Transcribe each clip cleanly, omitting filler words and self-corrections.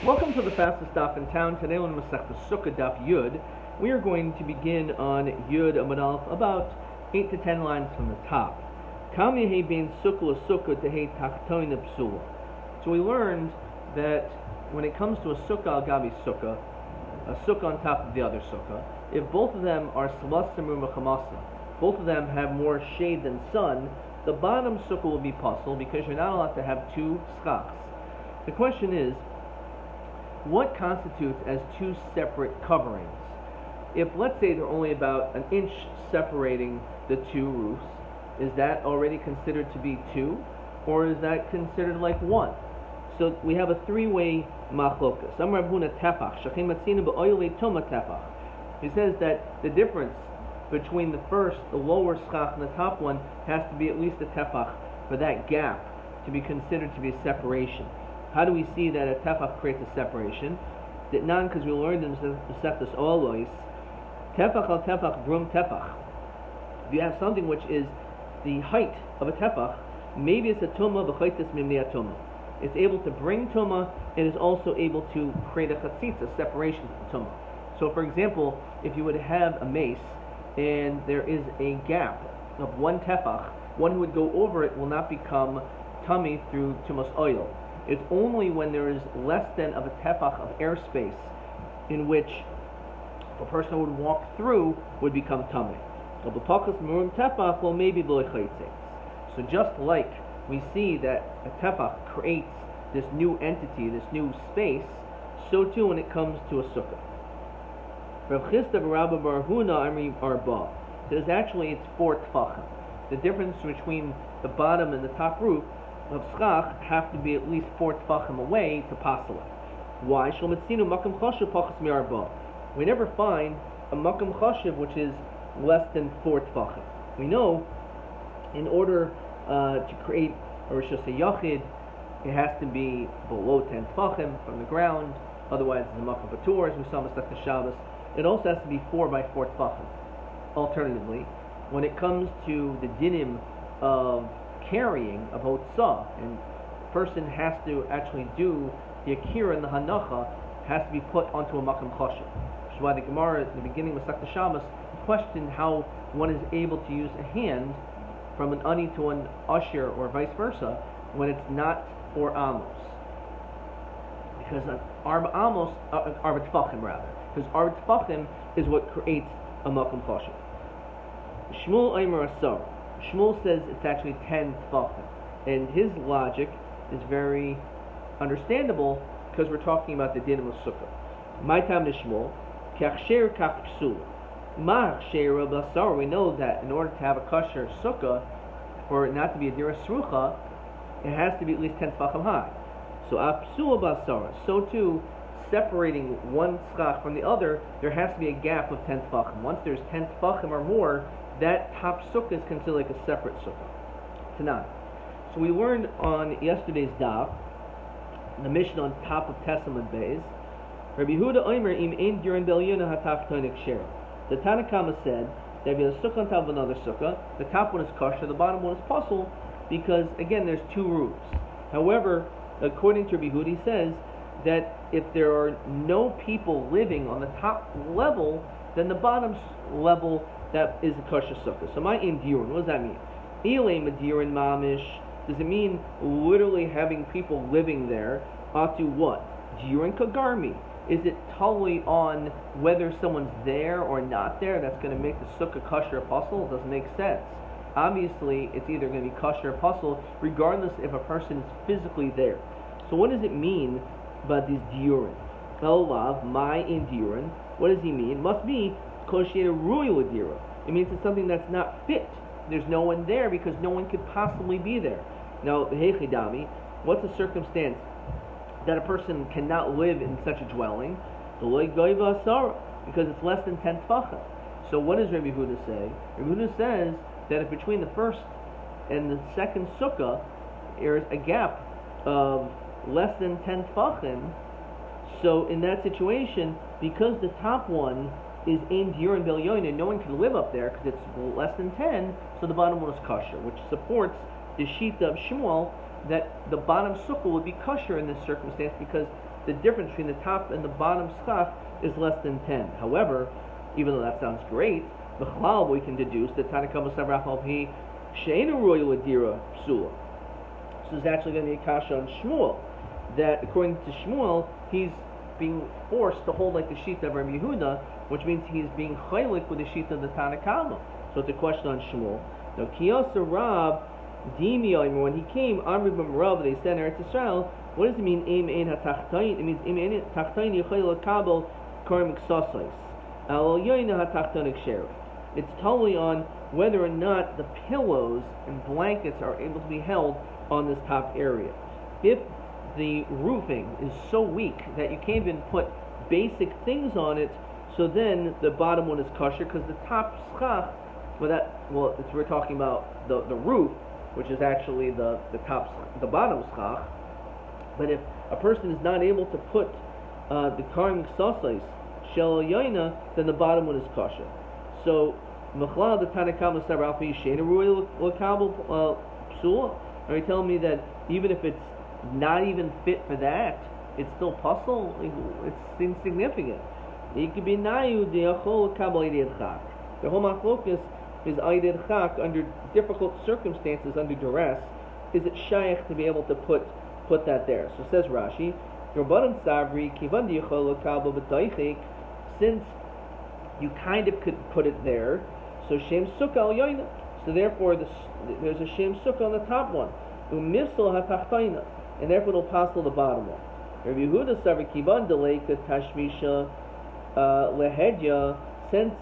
Welcome to the fastest daf in town. Today on Masechta Sukkah daf Yud, we are going to begin on Yud Amud Aleph about 8 to 10 lines from the top. Kam yehi bein sukkah sukkah tehei tachtoin psula. So we learned that when it comes to a sukkah al gabi sukkah, a sukkah on top of the other sukkah, if both of them are selasimur mechamasa, both of them have more shade than sun, the bottom sukkah will be puzzle because you're not allowed to have two schachs. The question is, what constitutes as two separate coverings? If, let's say, they're only about an inch separating the two roofs, is that already considered to be two, or is that considered like one? So we have a three-way machlokas. He says that the difference between the lower schach and the top one has to be at least a tefach for that gap to be considered to be a separation. How do we see that a tefach creates a separation? That none, because we learned in the Seftas always, tefach al tefach brum tefach. If you have something which is the height of a tefach, maybe it's a tumah b'chaitis mimni tumah. It's able to bring tumah and is also able to create a chatzitza, separation from tumah. So, for example, if you would have a mace and there is a gap of one tefach, one who would go over it will not become tummy through tumas oil. It's only when there is less than of a tefach of airspace in which a person would walk through would become tummy. Well, maybe so just like we see that a tefach creates this new entity, this new space, so too when it comes to a sukkah. There's actually it's 4 tefachim. The difference between the bottom and the top roof of schach have to be at least 4 tefachim away to passel it. Why? We never find a makam chashiv which is less than 4 tefachim. We know in order to create a Rosh Yachid, it has to be below 10 tefachim from the ground. Otherwise, it's a makam patur, as we saw in Masechta Shabbos. It also has to be 4 by 4 tefachim. Alternatively, when it comes to the dinim of carrying of Hotzah, and the person has to actually do the Akira and the Hanacha, has to be put onto a Makam Chashiv. Which is why the Gemara at the beginning of Masechta Shabbos questioned how one is able to use a hand from an ani to an usher or vice versa when it's not 4 amos. Because Arba amos, Arba Tfachim rather, because Arba Tfachim is what creates a Makam Chashiv. Shmuel Eimer Asar. Shmuel says it's actually 10 tefachim, and his logic is very understandable because we're talking about the din of sukkah. My time to Shmuel, kachsher kach psul. Ma chsher basar. We know that in order to have a kosher sukkah, for it not to be a dira srucha, it has to be at least 10 tefachim high. So apsul basar. So too, separating one schach from the other, there has to be a gap of 10 tefachim. Once there's 10 tefachim or more, that top sukkah is considered like a separate sukkah. Tonight. So we learned on yesterday's daf, the mission on top of Tesamud Beis, Rabbi Huda Omer im ein durin belyuna hatachtonik shera. The Tanakama said that if you have a sukkah on top of another sukkah, the top one is kosher, the bottom one is puzzle, because again there's 2 roofs. However, according to Rabbi Huda, he says that if there are no people living on the top level, then the bottom level that is a kosher sukkah. So my indirin, what does that mean? Ilay madirin mamish. Does it mean literally having people living there? Atu what? Dirin kagarmi. Is it totally on whether someone's there or not there that's going to make the sukkah kosher or puzzle? It doesn't make sense. Obviously, it's either going to be kosher or puzzle, regardless if a person is physically there. So what does it mean by these dirin? Elav, my indirin. What does he mean? Must be it means it's something that's not fit. There's no one there because no one could possibly be there. Now, what's the circumstance that a person cannot live in such a dwelling? Because it's less than 10 tefachim. So what does Rabbi Huda say? Rabbi Huda says that if between the first and the second sukkah there is a gap of less than 10 tefachim, so in that situation, because the top one is in Dirin Belyoin and no one can live up there because it's less than 10, so the bottom one is kosher, which supports the shita of Shmuel that the bottom sukkah would be kosher in this circumstance because the difference between the top and the bottom schach is less than 10. However, even though that sounds great, B'chlal we can deduce that Tanakama Savrach Al-Pi She'ena Royal Adira Psula. So there's actually going to be a kasha on Shmuel, that according to Shmuel, he's being forced to hold like the sheet of Rabbi Yehuda, which means he's being chaylik with the sheet of the Tanakama. So it's a question on Shmuel. Now, Kiyasa Rab, Dimi, when he came, Amri B'm Rav, they said in Eretz Yisrael, what does it mean, Eim Ein HaTachtain? It means Eim Ein HaTachtain Yechayel Kabel Karim Ksasais. Al Yoyna HaTachtonik Sherif. It's totally on whether or not the pillows and blankets are able to be held on this top area. If the roofing is so weak that you can't even put basic things on it, so then the bottom one is kosher, because the top schach, we're talking about the roof, which is actually the bottom schach. But if a person is not able to put the karim ksasais shel yoina, then the bottom one is kosher. So Mechlal the Tanakama Savar Alpi Shena Ruy Lakabel Psula. Are you telling me that even if it's not even fit for that, it's still puzzle? It's insignificant. It could be nayu de achol kabel idei chak. The whole machlokus is idei chak under difficult circumstances, under duress. Is it shaykh to be able to put that there? So says Rashi, Rabbanan Savri kivan de achol kabel b'taychik. Since you kind of could put it there, so Shem Sukkah al Yoina. So therefore, there's a Shem Sukkah on the top one. Umisl hatachtaina, and therefore it'll passel the bottom one. Rabbi Yehuda Savar kivan delay tashmisha lehedya. Since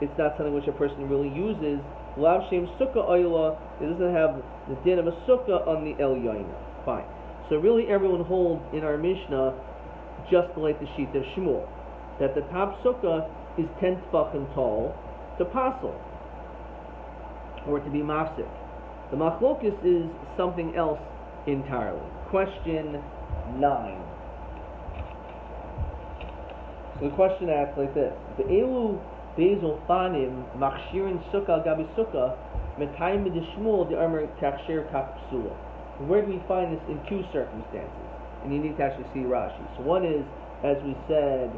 it's not something which a person really uses, lav Shem Sukkah oila. It doesn't have the din of a sukkah on the el Yoina. Fine. So really, everyone holds in our Mishnah just like the sheet of Shmuel, that the top sukkah is 10 tefachim tall to passel, or to be mafsik. The machlokus is something else entirely. Question 9. So the question asks like this: Be'elu bezel fanim machshirin sukkah gabi sukkah metayim b'dishmul the armor takshir kaf psula. Where do we find this in two circumstances? And you need to actually see Rashi. So one is, as we said,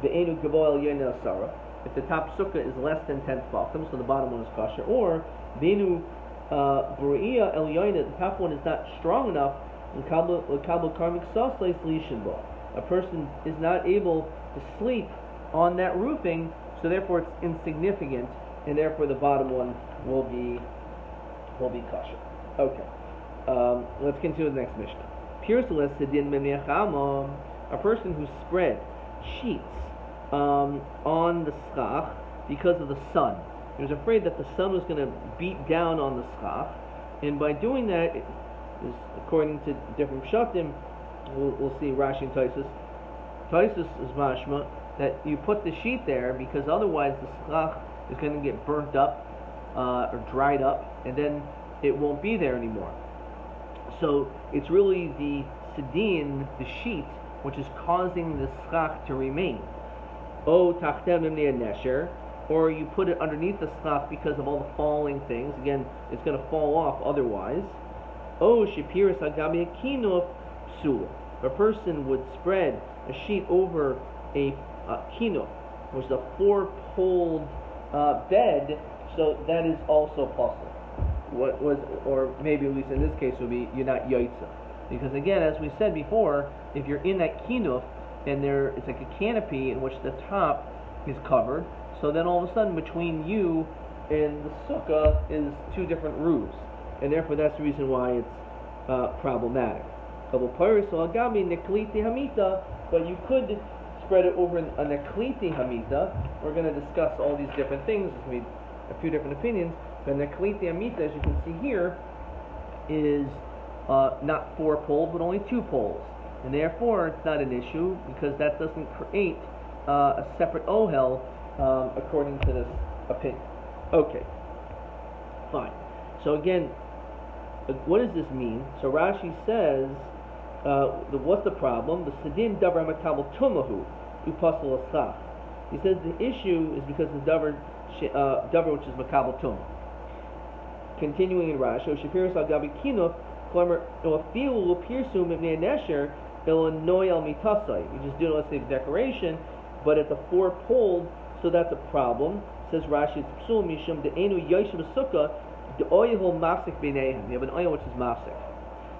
be'enu gavoel yena asara. If the top sukkah is less than 10 tefachim, so the bottom one is kosher. Or be'enu B'ru'iyah el yoina, the top one is not strong enough. L'kabel karmik sasleis lishinbo. A person is not able to sleep on that roofing, so therefore it's insignificant, and therefore the bottom one will be kosher. Okay. Let's continue the next Mishnah. Pirsalas sedin meniachamam. A person who spread sheets on the schach because of the sun. He was afraid that the sun was going to beat down on the schach, and by doing that, it is, according to different pshatim, we'll see Rashi and Taisus. Taisus is mashma that you put the sheet there because otherwise the schach is going to get burnt up or dried up, and then it won't be there anymore. So it's really the sedin, the sheet, which is causing the schach to remain. O tachtev mimnei nesher, or you put it underneath the schach because of all the falling things. Again, it's going to fall off otherwise. O shapiris agabi kinuf psula. A person would spread a sheet over a kinuf, which is a 4-poled bed, so that is also possible. What was, or maybe at least in this case, would be you're not yaitza, because again, as we said before, if you're in that kinuf and it's like a canopy in which the top is covered, so then all of a sudden between you and the sukkah is 2 different roofs, and therefore that's the reason why it's problematic. But you could spread it over a nekliti hamita. We're going to discuss all these different things. There's going to be a few different opinions. The nekliti hamita, as you can see here, is not 4 poles, but only 2 poles. And therefore, it's not an issue, because that doesn't create a separate ohel, according to this opinion. Okay, fine. So again, what does this mean? So Rashi says, what's the problem? The sedin davar makabel tumahu upasal asach. He says the issue is because the davar which is makabel tum. Continuing in Rashi, Shapiros al gabi kinuf, klamer ofilu pirsum ibnei nesher Illinois al mitasai. You just do it, let's say, decoration, but it's a four-poled, so that's a problem. Says Rashi, it's psul mishum de'enu yoshev sukkah de'oyehol mafsik b'neihem. You have an oil which is mafsik.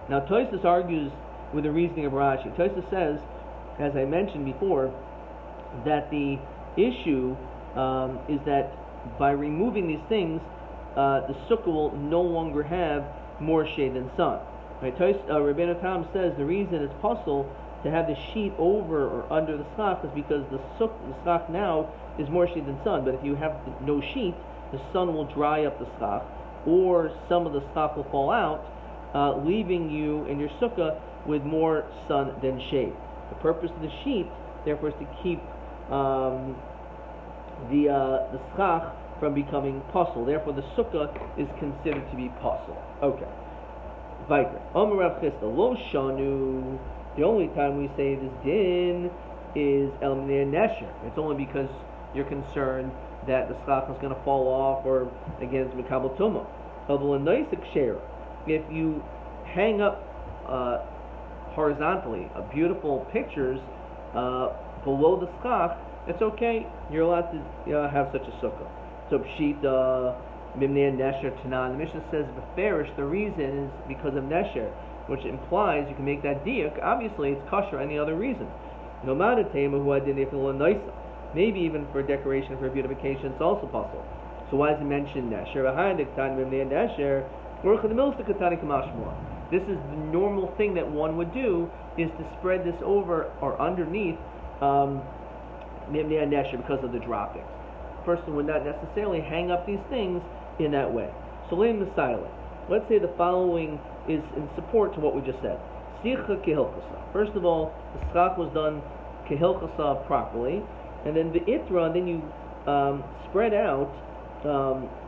Now Tosfos argues with the reasoning of Rashi. Tosfos says, as I mentioned before, that the issue is that by removing these things, the sukkah will no longer have more shade than sun. Right? Rabbi Tam says the reason it's possible to have the sheet over or under the schach is because the schach now is more shade than sun. But if you have no sheet, the sun will dry up the schach, or some of the schach will fall out, leaving you and your sukkah with more sun than shade. The purpose of the sheet, therefore, is to keep the schach from becoming puzzle. Therefore, the sukkah is considered to be puzzle. Okay. Vayker. Omer Rav Chisda lo shanu. The only time we say this din is el minei nesher. It's only because you're concerned that the schach is going to fall off, or again it's mikabel tumah. If you hang up horizontally beautiful pictures below the schach, it's okay. You're allowed to have such a sukkah. So pshita mimnei nesher tanan. The Mishnah says beferish. The reason is because of nesher, which implies you can make that diak. Obviously, it's kosher. Any other reason? No matter tema who I didn't noisa. Maybe even for decoration, for beautification, it's also possible. So why does it mention nesher? This is the normal thing that one would do, is to spread this over or underneath because of the droppings. A person would not necessarily hang up these things in that way. So let's say the following is in support to what we just said. Succah kehilchasa. First of all, the schach was done kehilchasa properly, and then the itra, then you spread out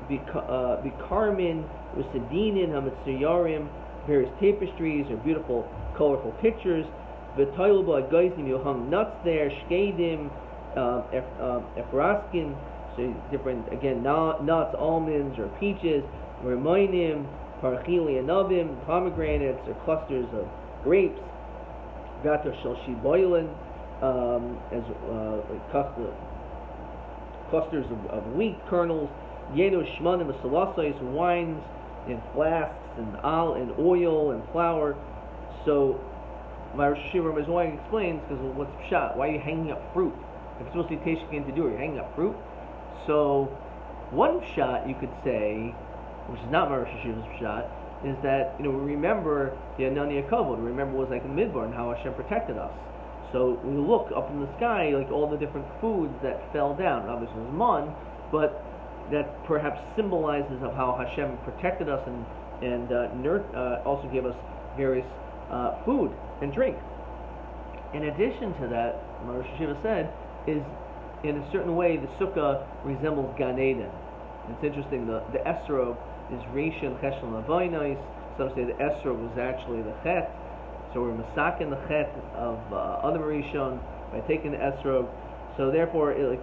bikarmin, usadinin, hamitzuyarim, various tapestries or beautiful, colorful pictures. V'toilba agayzim, you hung nuts there, shkedim, efraskin, so different, again, nuts, almonds, or peaches, remoinim, parachili anavim, pomegranates, or clusters of grapes, gato shel shiboilin, as clusters of wheat kernels, yeno shmanim, salasais, wines, and flasks, and oil, and flour. So, my Rosh Hashiva is why he explains, because what's pshat? Why are you hanging up fruit? If it's supposed to be teshkin to do, are you hanging up fruit? So, one pshat you could say, which is not my Rosh Hashiva's pshat, is that, we remember the Anania Kavod. Remember it was like in Midbar and how Hashem protected us. So we look up in the sky, like all the different foods that fell down. Obviously it was man, but that perhaps symbolizes of how Hashem protected us and also gave us various food and drink. In addition to that, Rosh Hashiva said, is in a certain way the sukkah resembles Gan Eden. It's interesting, the esrog is Rishon Cheshel Lavaynais. Some say the esrog was actually the chet. So we're masakin the chet of Adam Rishon by taking the esrog. So therefore it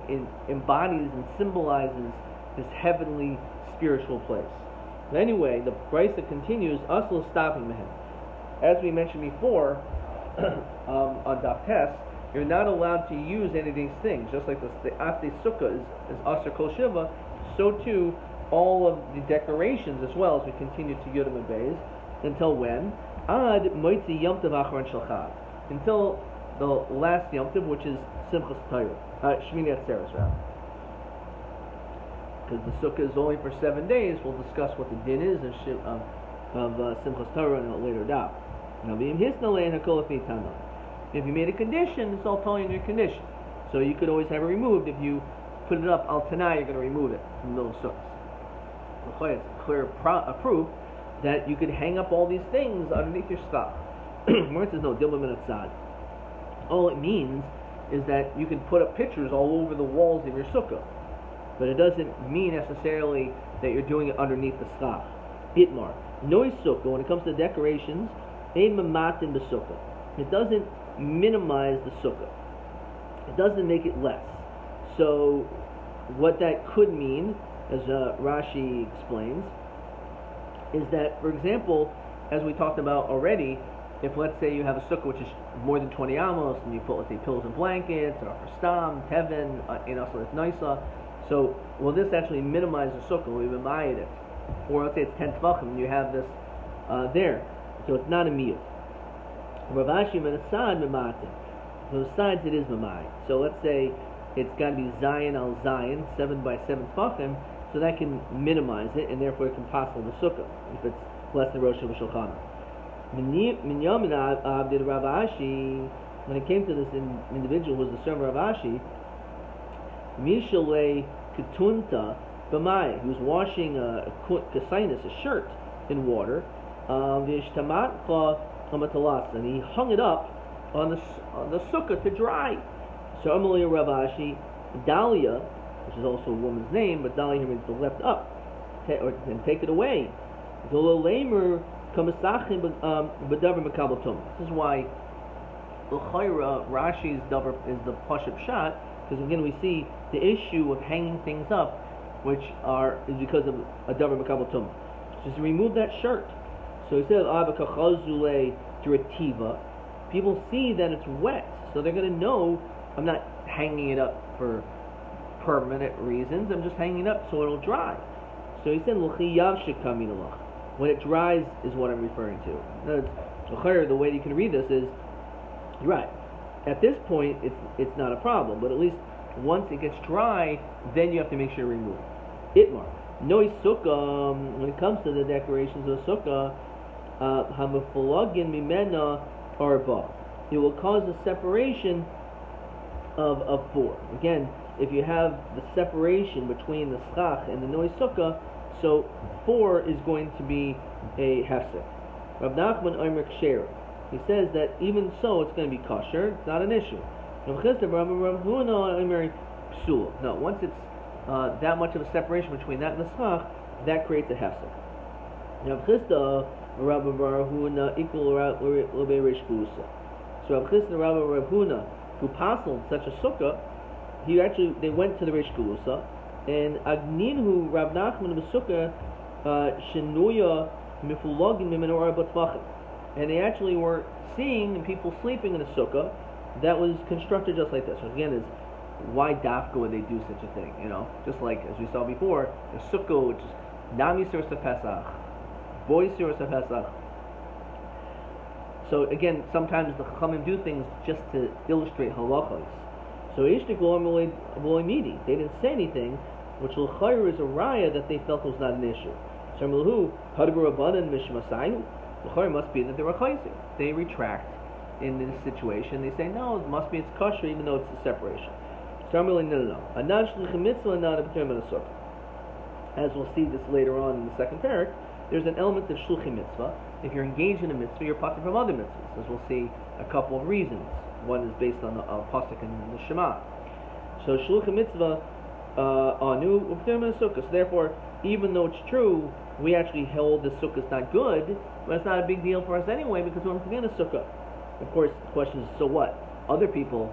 embodies and symbolizes this heavenly spiritual place. But anyway, the Brisa continues, Asl stopping him. As we mentioned before, on Daf Tes, you're not allowed to use any of these things. Just like the Ate Sukkah is Asr Kol Shiva, so too all of the decorations as well, as we continue to Yudam and Beis. Until when? Ad Moitzi Yom Tov Acharon Shel Chag. Until the last Yom Tov, which is Simchas Torah, Shmini Atzeres, rather. Because the Sukkah is only for 7 days, we'll discuss what the din is of Simchas Torah in a later daf. Now, if you made a condition, it's all telling you your condition. So you could always have it removed. If you put it up al tanai, you're going to remove it from those sukkahs. It's a clear proof that you could hang up all these things underneath your schach. Where it says no dilma min atzad. All it means is that you can put up pictures all over the walls of your sukkah, but it doesn't mean necessarily that you're doing it underneath the schach. Itmar nois sukkah, when it comes to decorations, ein mamatin the sukkah. It doesn't minimize the sukkah. It doesn't make it less. So what that could mean, as Rashi explains, is that, for example, as we talked about already, if let's say you have a sukkah which is more than 20 amos, and you put, let's say, pillows and blankets, or for stam, tevin, so it's nisa. So will this actually minimize the sukkah? Will you buy it? Or let's say it's 10 tvachim, and you have this there, so it's not a meal. Rav Ashi and asad mematim. So sides it is mamai. So let's say it's got to be Zion al Zion, 7 by 7 tvachim, so that can minimize it, and therefore it can possible the sukkah if it's less than Rosh Hashanah. Min Yomi did Rav Ashi, when it came to this individual who was the servant of Rav Ashi, Mishale Ketunta B'mai, he was washing a shirt in water, and he hung it up on the sukkah to dry. So Amalei Rav Ashi, Dahlia, which is also a woman's name, but Dahlia here means to lift up, and take it away. This is why Rashi's davar is the pashut shot, because again we see the issue of hanging things up, which is because of a davar makabel tum. Just remove that shirt. So he says people see that it's wet, so they're going to know I'm not hanging it up for permanent reasons. I'm just hanging it up so it'll dry. So he said when it dries is what I'm referring to. The way you can read this is, you're right, at this point it's not a problem, but at least once it gets dry, then you have to make sure you remove it. Itmar. Noi sukkah, when it comes to the decorations of sukkah, hamafulagin mimena arba. It will cause a separation of 4. Again, if you have the separation between the schach and the noi sukkah, so 4 is going to be a hefsek. Rav Nachman Omer Ksher, he says that even so it's going to be kosher, it's not an issue. No, once it's that much of a separation between that and the schach, that creates a hefsek. Rav Chisda Rabbi Barahuna equal Rabbi Rishbusa. So Rav Chisda Rabbi Barahuna, who pasaled such a sukkah, they went to the Rishbusa, and Agninhu Rav Nachman B'Sukkah Shenuya Mifulogin Mimenora Batvachim, and they actually were seeing people sleeping in a sukkah that was constructed just like this. So again, is why dafka would they do such a thing? Just like as we saw before, the sukkah, which is Nami Suras Pesach, Boy Suras Pesach. So again, sometimes the Chachamim do things just to illustrate halachos. So Ishtik Midi, they didn't say anything, which l'chayr is a raya that they felt was not an issue. So Milhu Hadbar Rabbanan Mishmasayu, l'chayr must be that they were chayzik. They retract in this situation. They say no, it must be it's kosher even though it's a separation. So no. As we'll see this later on in the second parak, there's an element of shluchim mitzvah. If you're engaged in a mitzvah, you're potter from other mitzvahs, as we'll see a couple of reasons. One is based on the pasuk in the Shema. So shluchim mitzvah anu u'p'termin sukkah. So therefore, even though it's true, we actually hold the sukkah is not good, but it's not a big deal for us anyway because we're in a sukkah. Of course, the question is, so what? Other people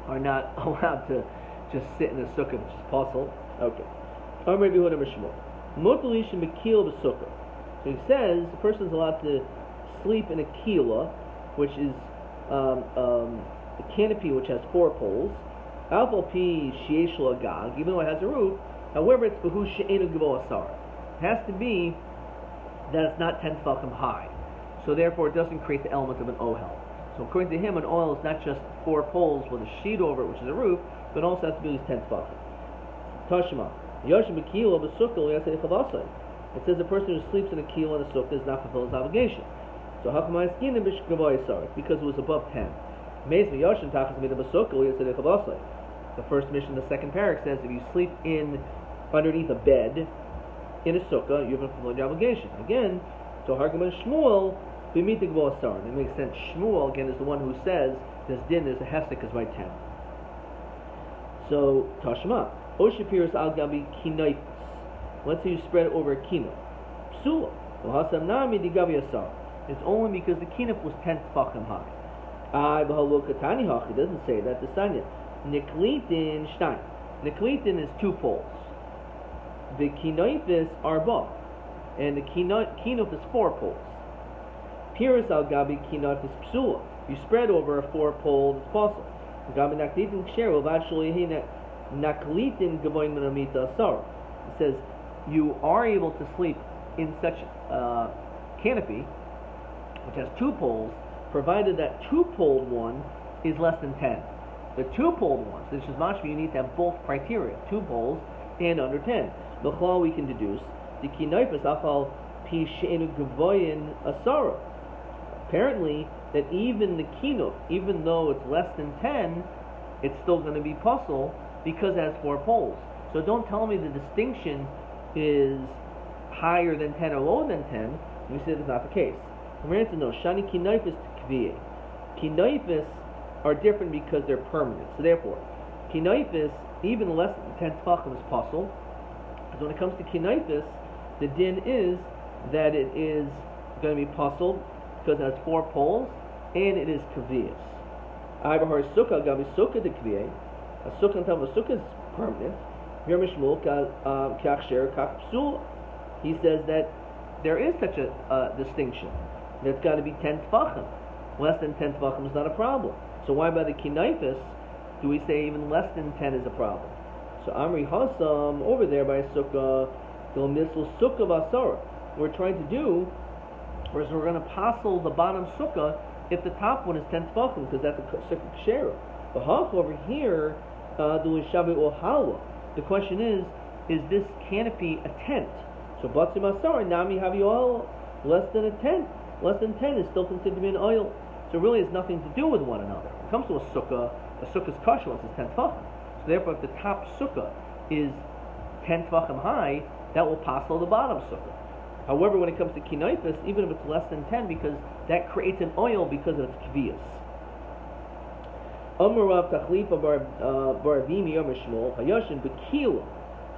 are not allowed to just sit in a sukkah, which is possible. Okay. So he says the person is allowed to sleep in a kila, which is a canopy which has 4 poles. Alpha P Shiesh Agag, even though it has a roof. However, it's Behu She'enu Gvo Asar. It has to be that it's not 10 tefachim high. So therefore, it doesn't create the element of an ohel. So according to him, an ohel is not just 4 poles with a sheet over it, which is a roof, but also has to be at least 10 tefachim. Tashma. Yoshim B'Kilo B'Sukkah Yasei Chavasai. It says a person who sleeps in a kilo in a sukkah does not fulfill his obligation. So Hakamai Skinim B'Shkavoy Asar, because it was above 10. Meiz Yoshim Tachas Mida B'Sukkah Yasei Chavasai. The first mission, the second parak says if you sleep underneath a bed in a sukkah, you haven't fulfilled your obligation. Again, so Hargaman Shmuel B'Mita Gvo Asar. It makes sense. Shmuel again is the one who says this din is a hefsek is by 10. So Tashma Oshipiris Al Gabi Kinait. Let's say you spread it over a kinaf. Psula. It's only because the kinaf was 10 tefachim high. It doesn't say that. The sign Niklitin Stein. Niklitin is 2 poles. The kinoifis are both. And the kinuf is 4 poles. Tiris al gabi kinot is psula. You spread over a 4-pole, it's possible. Gabi naklitin ksher will actually naklitin gavoin minamita asara. It says you are able to sleep in such a canopy, which has 2 poles, provided that 2-poled one is less than 10. The 2-poled ones, which is mashma, you need to have both criteria, 2 poles and under 10. L'chol we can deduce the kinoifas achal pi she'enu gavoyin asara. Apparently, that even the kinuf, even though it's less than 10, it's still going to be puzzle because it has 4 poles. So don't tell me the distinction is higher than 10 or lower than 10. We say that's not the case. We're going to know shani kinoifas kviye. Kinoifas are different because they're permanent. So therefore, kinoifas, even less than 10 tefachim is puzzle. Because when it comes to kinoifas, the din is that it is going to be puzzled because it has 4 poles and it is kaviyas. Ibahar sukkah gabi sukkah de kaviyah. A sukkah on top of a sukkah is permanent. He says that there is such a distinction. It's got to be 10 tefachim. Less than 10 tefachim is not a problem. So why by the kinaifis do we say even less than 10 is a problem? So Amri Hasam over there by sukkah, the misl sukkah basara. We're trying to do, whereas we're going to passel the bottom sukkah if the top one is 10 tefachim, because that's a sukkah kshera. The hach over here, the question is this canopy a tent? So batzim asara nami havioil, less than a tent. Less than 10 is still considered to be an oil. So it really has nothing to do with one another. When it comes to a sukkah's kasha once it's 10 tefachim. So therefore, if the top sukkah is 10 tefachim high, that will passel the bottom sukkah. However, when it comes to kinaifis, even if it's less than 10, because that creates an oil because of its kvias. Amarav tachlifa baravimi yom shmuel hayashin bekila.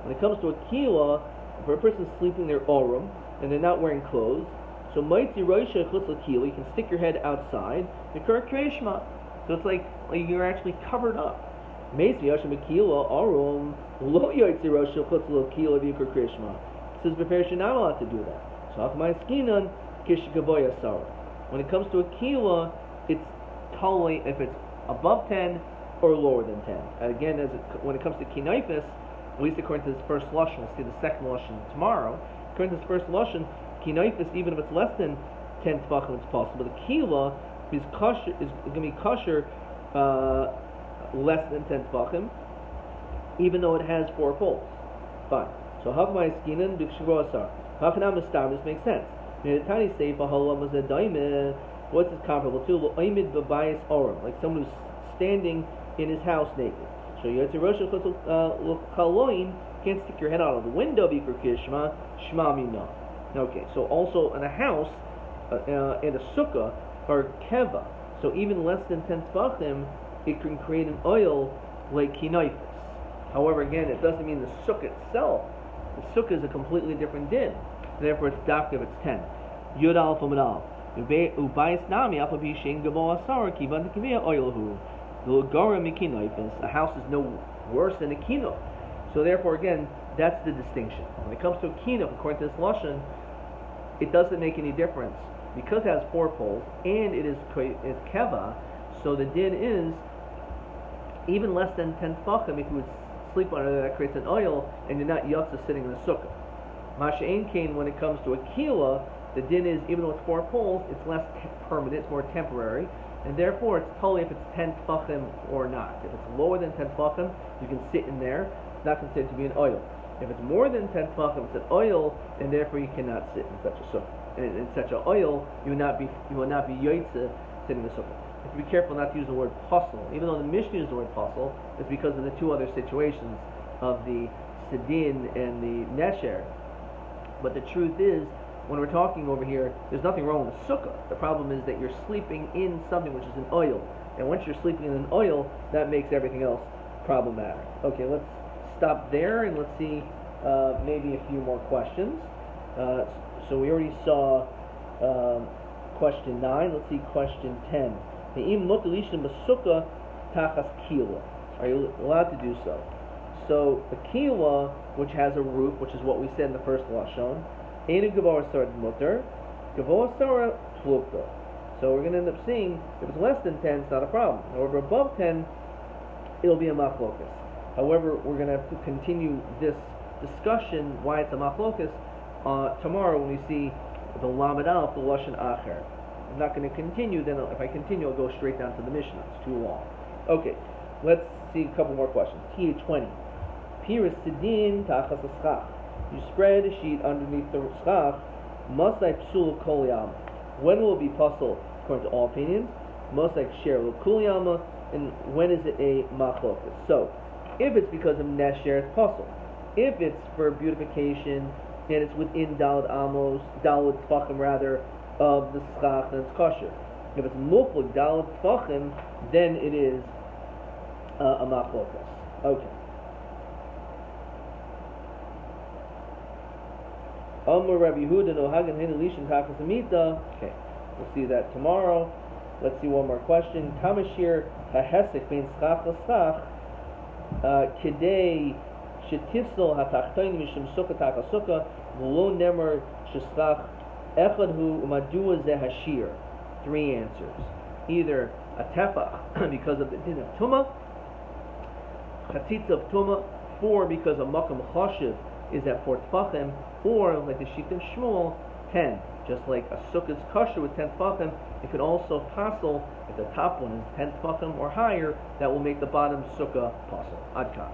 When it comes to a kila, if a person's sleeping their orum and they're not wearing clothes, so maitzi roisha chutz l'kila, you can stick your head outside. Nikar kreshma, so it's like you're actually covered up. Maitzi yashin bekila arum lo yaitzi roisha chutz l'kila v'yikar kreshma. Says Befer, you're not allowed to do that. So Achmai Skinan Kishgavoya Sarah. When it comes to a kila, it's totally if it's above 10 or lower than 10. And again, when it comes to kinaifis, at least according to this first lashon, we'll see the second lashon tomorrow. According to this first lashon, kinaifis, even if it's less than 10 tefachim, it's possible. But the kila is going to be kosher less than 10 tefachim, even though it has 4 poles. Fine. So how can I skinan b'kshavosar? How can I mistar? This makes sense. Tiny seifa halam was a daimah. What's this comparable to? Oimid b'bayis oram, like someone who's standing in his house naked. So you have to rosh kaloin, can't stick your head out of the window. B'ikr kishma shma mina. Okay. So also in a house, in a sukkah or keva. So even less than 10 tefachim, it can create an oil like kinaifis. However, again, it doesn't mean the sukkah itself. The sukkah is a completely different din. Therefore, it's dark if it's 10. Yud al fumad. Ubayis nami apabishin gavo asar kivan tekivia oilhu. The lagara mikinoifis. A house is no worse than a kino. So therefore, again, that's the distinction. When it comes to a kino, according to this lashon, it doesn't make any difference because it has 4 poles and it is keva. So the din is even less than 10 tefachim. If you would sleep under that creates an oil, and you're not yotza sitting in the sukkah. Masha ein kain, when it comes to a kila, the din is even though it's 4 poles, it's less permanent, it's more temporary, and therefore it's totally if it's 10 tefachim or not. If it's lower than 10 tefachim, you can sit in there. It's not considered to be an oil. If it's more than 10 tefachim, it's an oil, and therefore you cannot sit in such a sukkah. And in such an oil, you will not be yotza sitting in the sukkah. You have to be careful not to use the word puzzle. Even though the Mishnah uses the word puzzle, it's because of the 2 other situations of the Sidin and the Nesher. But the truth is, when we're talking over here, there's nothing wrong with sukkah. The problem is that you're sleeping in something which is an oil. And once you're sleeping in an oil, that makes everything else problematic. Okay, let's stop there and let's see maybe a few more questions. So we already saw question 9. Let's see question 10. Are you allowed to do so? So the kila, which has a roof, which is what we said in the first lashon, ain't a gavor sarah mutter. Gavor sarah chlukta. So we're going to end up seeing, if it's less than 10, it's not a problem. However, above 10, it'll be a machlokas. However, we're going to have to continue this discussion, why it's a machlokas, tomorrow when we see the Lamed Aleph, the Lashon Acher. I'm not going to continue, then if I continue, I'll go straight down to the Mishnah. It's too long. Okay, let's see a couple more questions. TA20. Piris Sidin Tachas Succah. You spread a sheet underneath the Succah. Masai Psul Kol Yama. When will it be puzzle according to all opinions? Masai Ksher Kol Yama. And when is it a machlokas? So, if it's because of Nesher, it's puzzle. If it's for beautification, and it's within Daled Amos, Daled Tfachim rather, of the Succah, then it's kosher. If it's muflik Daled Tfachim, then it is a machlokas. Okay. Amar Rabbi Yehuda no hagen hen elishin tachas amita. Okay, we'll see that tomorrow. Let's see one more question. Kamashir hahesek bein schach l'schach kidei shetifsel hatachtoin mishum sukkah tachas sukkah v'lo nemer sheschach echad hu umadua zeh hashir. 3 answers. Either a tefach because of the din of tumah, chatzitz of tumah, 4 because a makam chashiv is at 4 tfachim, or like the sheet of Shmuel, 10. Just like a sukkah is kosher with 10 tfachim, it could also passel if the top one is 10 tfachim or higher. That will make the bottom sukkah passel. Adkan.